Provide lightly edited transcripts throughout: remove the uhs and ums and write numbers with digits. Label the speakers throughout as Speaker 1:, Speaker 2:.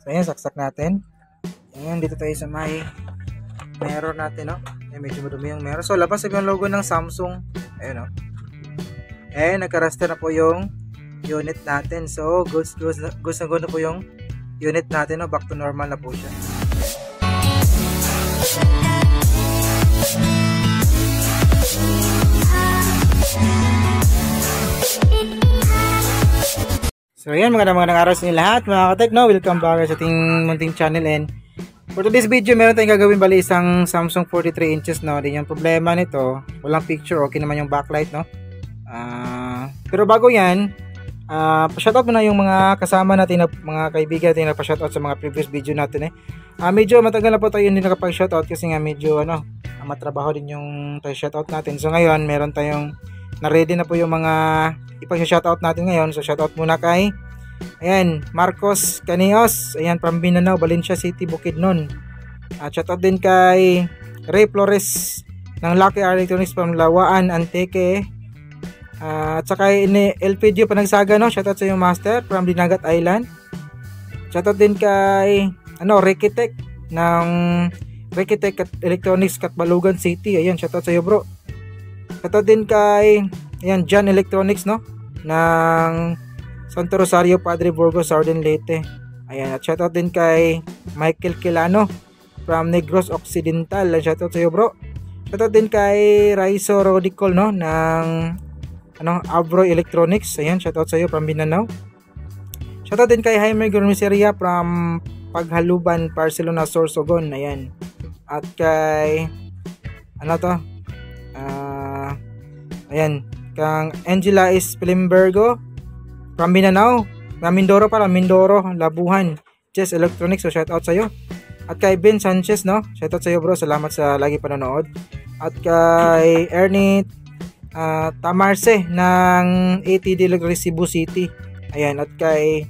Speaker 1: So ayan, saksak natin. Ayan, dito tayo sa may mirror natin, no? Ayan, medyo madumi yung mirror. So labas yung logo ng Samsung. Ayan, no? Ayan, nagka-raster na po yung unit natin. So good na po yung unit natin, no? Back to normal na po siya. So ayan, magandang araw sa inyo lahat mga ka-Tekno. Welcome back sa ating munting channel, and for today's video meron tayong gagawin, bali isang Samsung 43 inches, no. Din yung problema nito, walang picture, okay naman yung backlight, no. Pero bago yan, pa-shoutout muna yung mga kasama natin, na mga kaibigan natin na pa-shoutout sa mga previous video natin, medyo matagal na po tayo hindi nakapag-shoutout kasi nga medyo matrabaho din yung shoutout natin. So ngayon meron tayong na-ready na po yung mga ipag-shoutout natin ngayon. So shoutout muna kay Marcos Canios, ayan, from Mindanao, Valencia City, Bukidnon. Shoutout din kay Ray Flores ng Lucky Electronics from Lawaan, Antique. At saka LPG Panagsaga, no? Shoutout sa yung master from Dinagat Island. Shoutout din kay Rekitech ng Rekitech Electronics, Katbalugan City. Ayan, shoutout sa iyo, bro. Shoutout din kay John Electronics, no? Ng Santo Rosario, Padre Burgos, Southern Leyte. Ayan, at shoutout din kay Michael Quilano from Negros Occidental. Shoutout sa iyo, bro. Shoutout din kay Raizo Rodicol, no? Ng Abroy Electronics. Ayan, shoutout sa iyo from Mindanao. Shoutout din kay Jaime Gormiseria from Paghaluban, Barcelona, Sorsogon. Ayan. At kay kang Angela Spilimbergo from Mindanao, Mindoro pala, Mindoro, Labuhan, Chess Electronics. So shoutout sa iyo. At kay Ben Sanchez, no? Shoutout sa iyo, bro. Salamat sa lagi panonood. At kay Ernie Tamarce ng ATD Cebu City. Ayan, at kay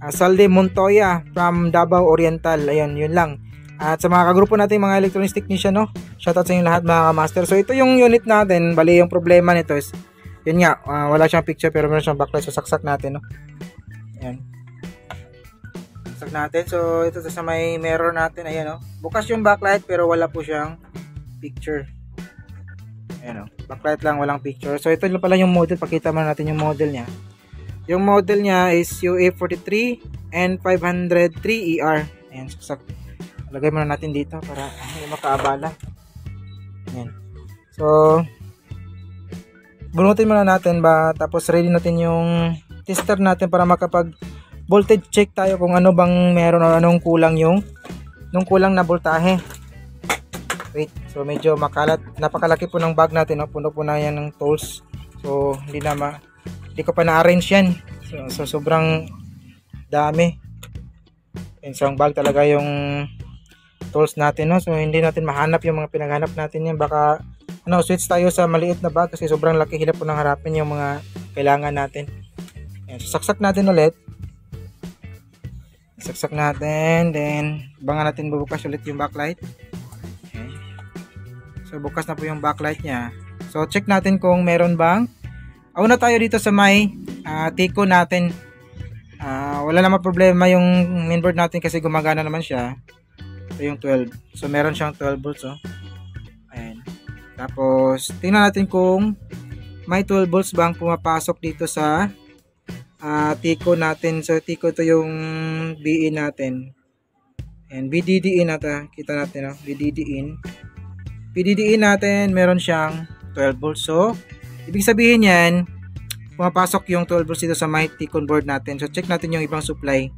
Speaker 1: Salde Montoya from Davao Oriental. Ayan, yun lang. At sa mga kagrupo natin, mga electronics technician, no? Shoutout sa inyo lahat, mga master. So ito yung unit natin. Bali yung problema nito is yun nga, wala siyang picture pero meron siyang backlight. So saksak natin, no? Ayan. Saksak natin. So ito sa may mirror natin. Ayan, no? Bukas yung backlight pero wala po siyang picture. Ayan, no? Backlight lang, walang picture. So ito lang pala yung model. Pakita mo natin yung model niya. Yung model niya is UA43 N503ER. Ayan, saksak. Lagay muna natin dito para hindi makaabala. Ayan. So bunutin muna natin tapos ready natin yung tester natin para makapag voltage check tayo kung ano bang meron o anong kulang kulang na voltahe. Wait, so medyo makalat, napakalaki po ng bag natin, no? Puno po na yan ng tools. So hindi ko pa na-arrange yan. So sobrang dami. Isang bag talaga yung tools natin, no? So hindi natin mahanap yung mga pinaghanap natin yan. Baka switch tayo sa maliit na bag kasi sobrang laki, hirap po nang harapin yung mga kailangan natin. Ayan, so saksak natin ulit. Saksak natin, then abangan natin bubukas ulit yung backlight. Okay. So bukas na po yung backlight niya. So check natin kung meron bang. Una tayo dito sa may Tico natin. Wala naman problema yung mainboard natin kasi gumagana naman siya. Ito yung 12. So meron siyang 12 volts, oh. Ayan. Tapos tingnan natin kung may 12 volts bang pumapasok dito sa Tico natin. So Tico, ito yung BE natin. And VDD in natin. Kita natin, oh. VDD in. VDD in natin, meron siyang 12 volts. So ibig sabihin yan, pumapasok yung 12 volts dito sa my Ticon board natin. So check natin yung ibang supply.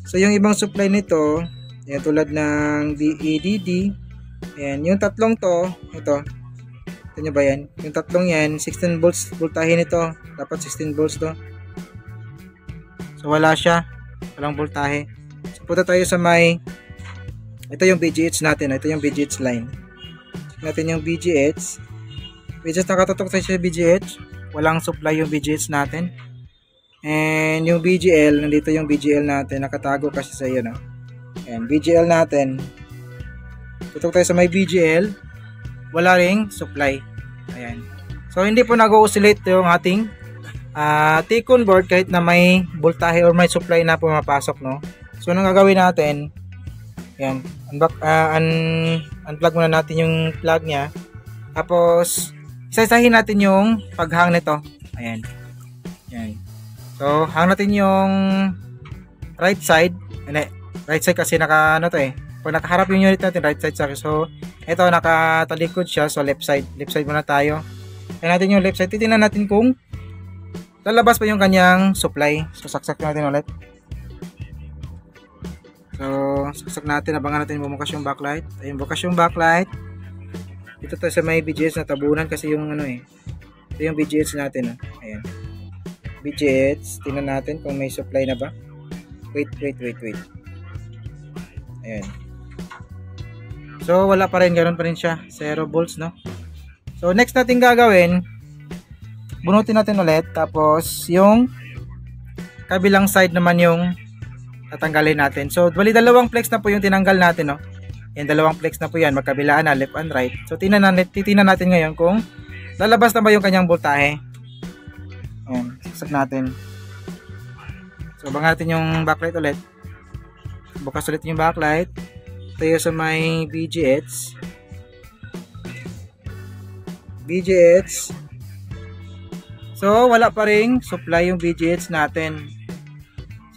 Speaker 1: So yung ibang supply nito, yan, tulad ng VEDD, ayan, yung tatlong to, ito nyo ba yan? Yung tatlong yan, 16 volts voltahe nito, dapat 16 volts to. So wala siya, walang voltahe. So punta tayo sa may, ito yung BGH natin, ito yung BGH line. Check natin yung BGH. Which is nakatutok tayo sa BGH, walang supply yung BGH natin. And yung BGL, nandito yung BGL natin, nakatago kasi sa iyo, no? And BGL natin, tutok tayo sa may BGL, wala ring supply. Ayan. So hindi po nag-oscillate yung ating Ticon board kahit na may voltahe or may supply na pumapasok, no? So anong gagawin natin? Yan, unplug muna natin yung plug niya. Tapos isa-isahin natin yung paghang nito. Ayan. Yan. So hang natin yung right side. Hindi, right side kasi naka ano to eh. Pag nakaharap yung unit natin, right side sa. So ito nakatalikod siya, so left side. Left side muna tayo. Tingnan natin yung left side. Titingnan natin kung lalabas pa yung kanyang supply. So saksak natin ulit. So saksak natin, abangan natin bumukas yung backlight. Ayun, bukas yung backlight. Ito tayo sa may BGS na tabunan kasi yung ano eh. Ito yung BGS natin. Ayan. BGS, tingnan natin kung may supply na ba. Wait. Ayan. So wala pa rin, ganoon pa rin siya. 0 volts, no? So next natin gagawin, bunutin natin ulit. Tapos yung kabilang side naman yung tatanggalin natin. So bali dalawang flex na po yung tinanggal natin, no? Yan, dalawang flex na po yan, magkabilaan na, left and right. So titingnan natin ngayon kung lalabas na ba yung kanyang voltahe. Ayan, saksak natin. So abangan natin yung backlight ulit. Bukas ulit yung backlight. Tayo sa may BGH. So wala pa ring supply yung BGH natin.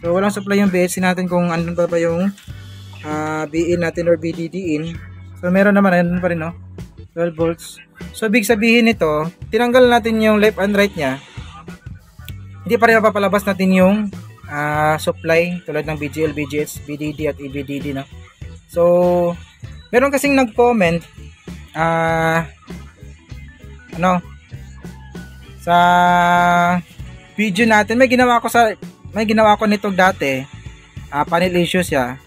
Speaker 1: So walang supply yung BGH natin kung andun pa yung BIN natin or BDD in. So meron naman, andun pa rin, no? 12 volts. So big sabihin nito, tinanggal natin yung left and right niya. Hindi pa rin mapapalabas natin yung supply tulad ng BGL, BGH, BDD at EBDD, no? So meron kasing nag-comment sa video natin, may ginawa ko nito dati, panel issue siya.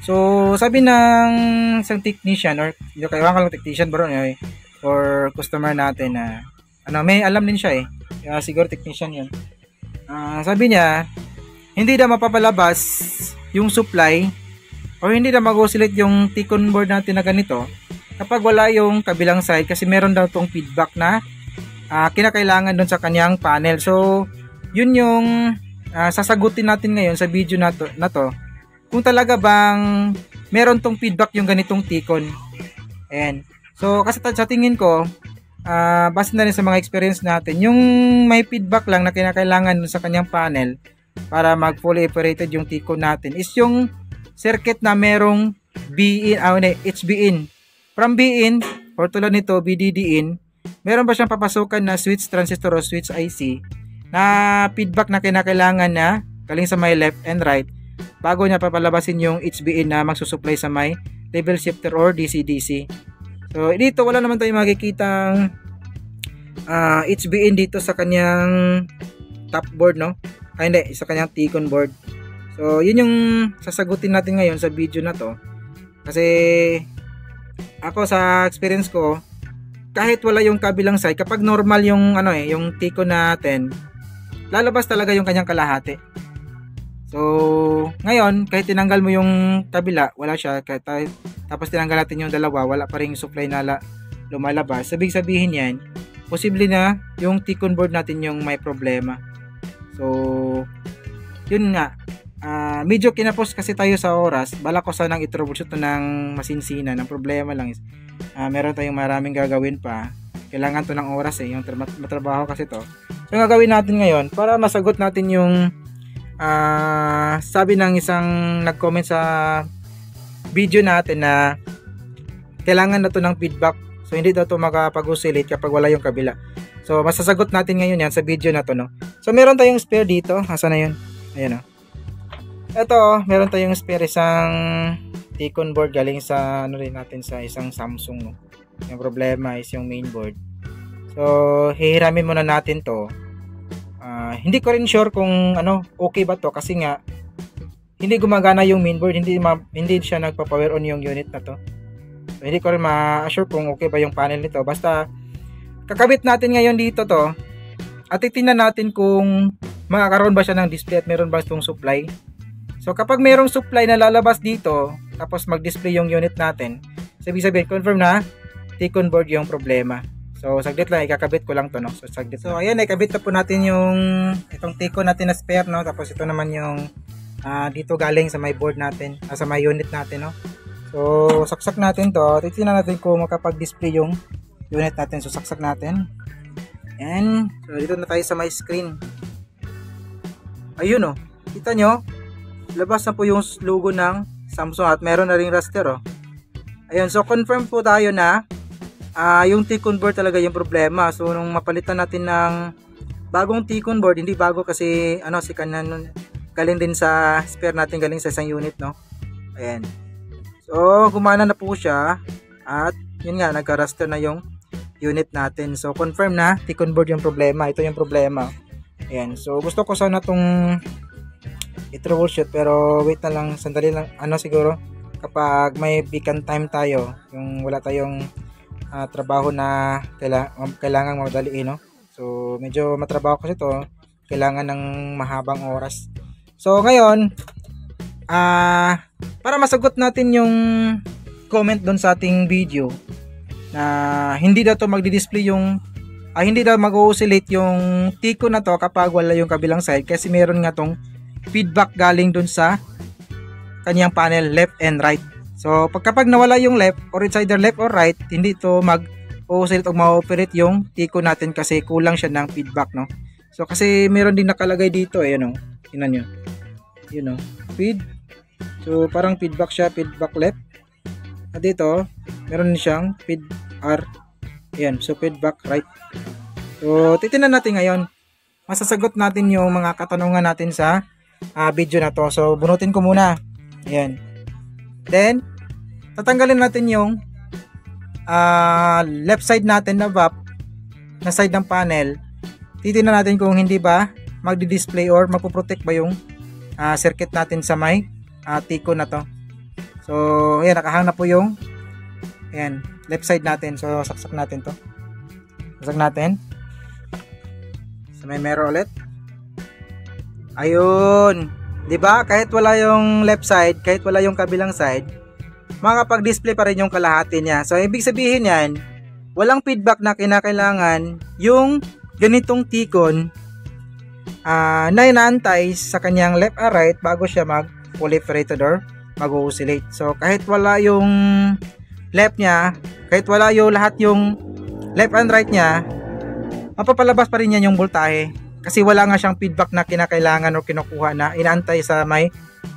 Speaker 1: So sabi ng isang technician or hindi ko lang technician bro or customer natin na may alam din siya siguro technician yun. Sabi niya hindi na mapapalabas yung supply or hindi na mag-oscillate yung T-con board natin na ganito kapag wala yung kabilang side kasi meron daw tong feedback na kinakailangan doon sa kanyang panel. So yun yung sasagutin natin ngayon sa video na to kung talaga bang meron tong feedback yung ganitong T-con. Ayan. So kasi sa tingin ko base na rin sa mga experience natin, yung may feedback lang na kinakailangan sa kanyang panel para mag fully operated yung T-con natin is yung circuit na merong BIN, HBIN. From BIN or tulad nito BDD in, meron ba siyang papasukan na switch transistor o switch IC na feedback na kinakailangan na galing sa may left and right bago niya papalabasin yung HBIN na magsusupply sa may level shifter or DC-DC. So dito wala naman tayong makikitang HBIN dito sa kanyang top board, no? Hindi, sa kanyang T-con board. So yun yung sasagutin natin ngayon sa video na to. Kasi ako sa experience ko, kahit wala yung kabilang side, kapag normal yung yung T-con natin, lalabas talaga yung kanyang kalahati. So ngayon kahit tinanggal mo yung kabila, wala siya. Tapos tinanggal natin yung dalawa, wala pa ring supply na lumalabas. Sabihin yan, posible na yung T-con board natin yung may problema. So yun nga, medyo kinapos kasi tayo sa oras. Bala ko sanang i-troubleshoot ng masinsinan. Ang problema lang is meron tayong maraming gagawin pa. Kailangan to ng oras yung matrabaho kasi to. So gagawin natin ngayon para masagot natin yung sabi ng isang nag-comment sa video natin na kailangan na to ng feedback. So hindi daw to makapag-oscillate kapag wala yung kabila. So masasagot natin ngayon yan sa video na to, no? So meron tayong spare dito. Asan na yun? Ayan, no? Ito, meron tayong spare isang T-con board galing sa rin natin sa isang Samsung, no? Yung problema is yung mainboard. So hihiramin muna natin to. Hindi ko rin sure kung okay ba to kasi nga hindi gumagana yung mainboard, hindi siya nagpa-power on yung unit na to. So hindi ko rin ma-assure kung okay ba yung panel nito. Basta kakabit natin ngayon dito to at titingnan natin kung makakaroon ba siya ng display at meron ba itong supply. So kapag mayroong supply na lalabas dito tapos mag-display yung unit natin, sabihin confirm na T-con board yung problema. So saglit lang, ikakabit ko lang to, no? So saglit. So ayan, ikabit na po natin yung itong T-con natin na spare, no? Tapos ito naman yung dito galing sa may board natin, sa may unit natin, no? So saksak natin to, titingnan natin kung makapag-display yung unit natin. So saksak natin, and so dito na tayo sa my screen. Ayun, oh, kita nyo, labas na po yung logo ng Samsung at meron na ring raster, oh. Ayun, so confirm po tayo na yung T-Convert talaga yung problema. So nung mapalitan natin ng bagong T-Convert, hindi bago kasi si Canon, galing din sa spare natin, galing sa isang unit, no? Ayan. So gumana na po siya at yun nga, nagka-raster na yung unit natin. So confirm na T-Convert yung problema. Ito yung problema. Ayan. So gusto ko sana itong i-troubleshoot, pero wait na lang, sandali lang, siguro kapag may vacant time tayo, yung wala tayong trabaho na kailangan madaliin, no? So medyo matrabaho kasi to, kailangan ng mahabang oras. So ngayon, para masagot natin yung comment doon sa ating video na hindi daw to magdi-display yung hindi daw mag-oscillate yung Tico na to kapag wala yung kabilang side, kasi meron nga tong feedback galing doon sa kanyang panel left and right. So kapag nawala yung left, or it's either left or right, hindi ito mag-oscillate o ma-operate yung Tico natin kasi kulang siya ng feedback, no? So kasi meron din nakalagay dito, ayan, oh. Tingnan nyo. Yun, oh. Feed. So parang feedback siya, feedback left. At dito, meron din siyang feed R. Ayan, so feedback right. So titingnan natin ngayon. Masasagot natin yung mga katanungan natin sa video na to. So bunutin ko muna. Ayan. Then tatanggalin natin yung left side natin na VAP na side ng panel. Titingnan natin kung hindi ba magdi-display or magpo-protect ba yung circuit natin sa may Tico na to. So ayan, nakahang na po yung left side natin. So saksak natin to. Saksak natin. So may mirror ulit. Ayun. 'Di ba? Kahit wala yung left side, kahit wala yung kabilang side, makakapag-display pa rin yung kalahati niya. So ibig sabihin yan, walang feedback na kinakailangan yung ganitong T-Con na inaantay sa kanyang left or right bago siya mag-proliferated or mag-oscillate. So kahit wala yung left niya, kahit wala yung lahat yung left and right niya, mapapalabas pa rin yan yung voltahe. Kasi wala nga siyang feedback na kinakailangan o kinukuha na inaantay sa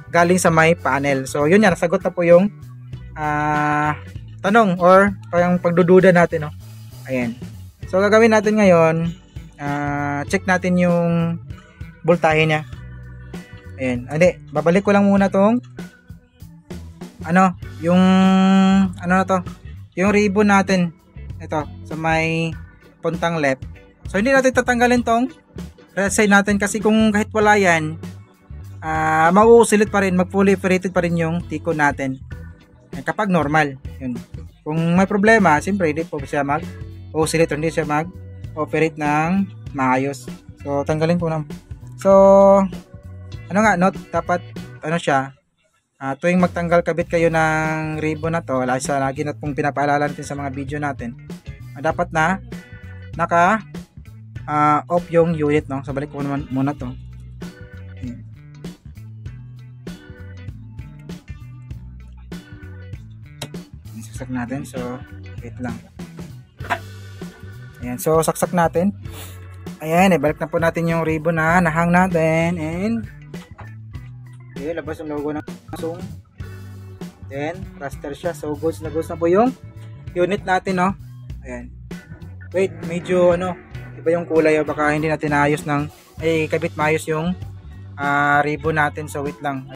Speaker 1: galing sa may panel. So yun yan, nasagot na po yung tanong or yung pagdududa natin, no? Ayan. So gagawin natin ngayon, check natin yung voltahe niya. Ayan. Hindi, babalik ko lang muna tong yung ribbon natin. Ito, sa may puntang left. So hindi natin tatanggalin tong right side natin kasi kung kahit wala yan, mag-oscillate pa rin, mag-proliferated pa rin yung Tico natin kapag normal. Yun. Kung may problema, siyempre hindi po siya mag-oscillate, hindi siya mag-operate ng maayos. So tanggalin ko na. So note, dapat siya, tuwing magtanggal kabit kayo ng ribbon na to, lagi na pong pinapaalala natin sa mga video natin, dapat na naka off yung unit, no? So balik ko naman muna to. Ayan. Saksak natin. So wait lang. Ayan, so saksak natin. Ayan, balik na po natin yung ribbon na nahang natin, and labas yung logo ng Samsung. Then raster siya. So goods na po yung unit natin, no? Ayan. Wait, medyo iba yung kulay, baka hindi natin naayos kabit maayos yung ribbon natin. So wait lang.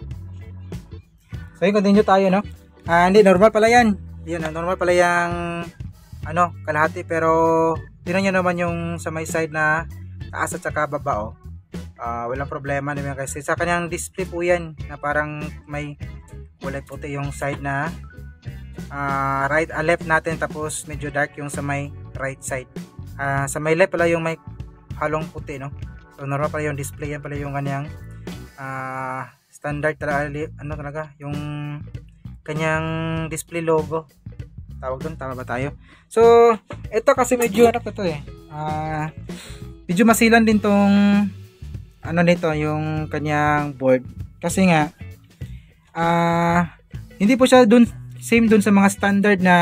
Speaker 1: So yun, continue tayo, no? Hindi, normal pala yan. Yun, normal pala yung kalahati, pero tinan nyo naman yung sa may side na taas at saka baba, oh. Walang problema naman kasi sa kanyang display po yan na parang may kulay puti yung side na left natin, tapos medyo dark yung sa may right side. Sa may left pala yung may halong puti, no? So normal pala yung display, yan pala yung kanyang standard talaga yung kanyang display logo, tawag doon, tama ba tayo? So ito kasi medyo medyo masilan din tong nito yung kanyang board. Kasi nga hindi po siya same dun sa mga standard na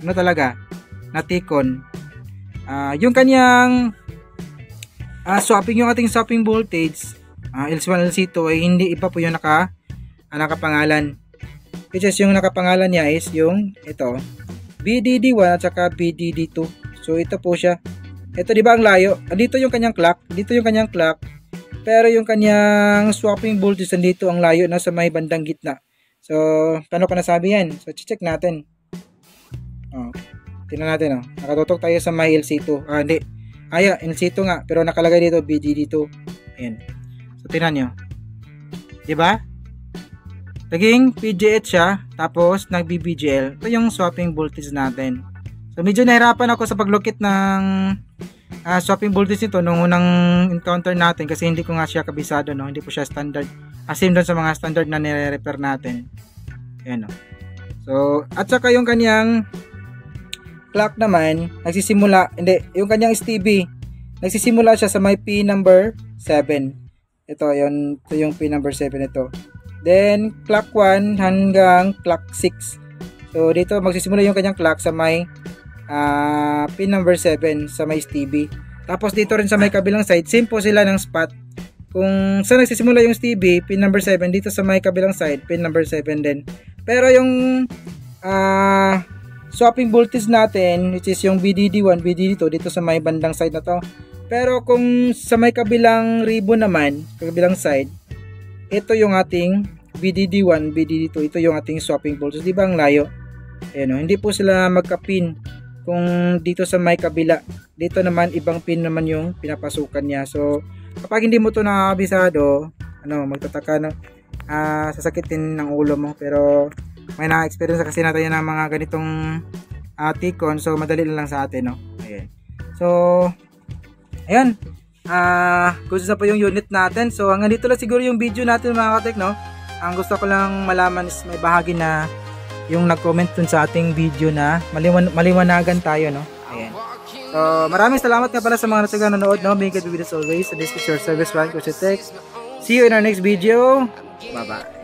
Speaker 1: ano talaga na T-Con. Yung kanyang yung ating swapping voltage LC1 LC2 ay hindi iba po yung nakapangalan, which is yung nakapangalan niya is yung ito BDD1 at saka BDD2. So ito po siya. Ito, di ba ang layo? Dito yung kanyang clock, pero yung kanyang swapping voltage dito ang layo, nasa may bandang gitna. So paano ko nasabi yan? So check natin. Tingnan natin, nakatutok tayo sa may LC2. Hindi. LC2 nga, pero nakalagay dito BDD2. Ayan. So tingnan nyo. Diba? Naging PGH siya, tapos nag-BBGL. Ito yung swapping voltage natin. So medyo nahirapan ako sa paglukit ng swapping voltage nito nung unang encounter natin kasi hindi ko nga siya kabisado, no? Hindi po siya standard. Same doon sa mga standard na nire-repair natin. Ayan, no? So, at saka yung kanyang clock naman, yung kanyang STB, nagsisimula siya sa may P number 7. Ito yung P number 7 ito. Then, clock 1 hanggang clock 6. So, dito magsisimula yung kanyang clock sa may pin number 7 sa may STB. Tapos, dito rin sa may kabilang side, same po sila ng spot. Kung saan nagsisimula yung STB, pin number 7, dito sa may kabilang side, pin number 7 din. Pero yung swapping voltage natin, which is yung BDD1, BDD2, dito sa may bandang side na to. Pero kung sa may kabilang ribbon naman, kabilang side, ito yung ating BDD1, BDD2, ito yung ating swapping voltage. Di ba ang layo? Ayan, hindi po sila magka-pin. Kung dito sa may kabila, dito naman ibang pin naman yung pinapasukan niya. So kapag hindi mo to nakakabisado, magtataka, no? Sasakitin ng ulo mo. Pero may na-experience kasi natin ng mga ganitong T-Con, so madali lang sa atin, no? Ayan. So ayan, kung na po yung unit natin. So hanggang dito lang siguro yung video natin, mga katek, no? Ang gusto ko lang malaman is may bahagi na yung nag-comment dun sa ating video na maliwanagan tayo, no? Ayan. So maraming salamat nga pala sa mga nanonood, no? May good videos always. So this is your service, Ryan Coach Tech. See you in our next video. Bye bye.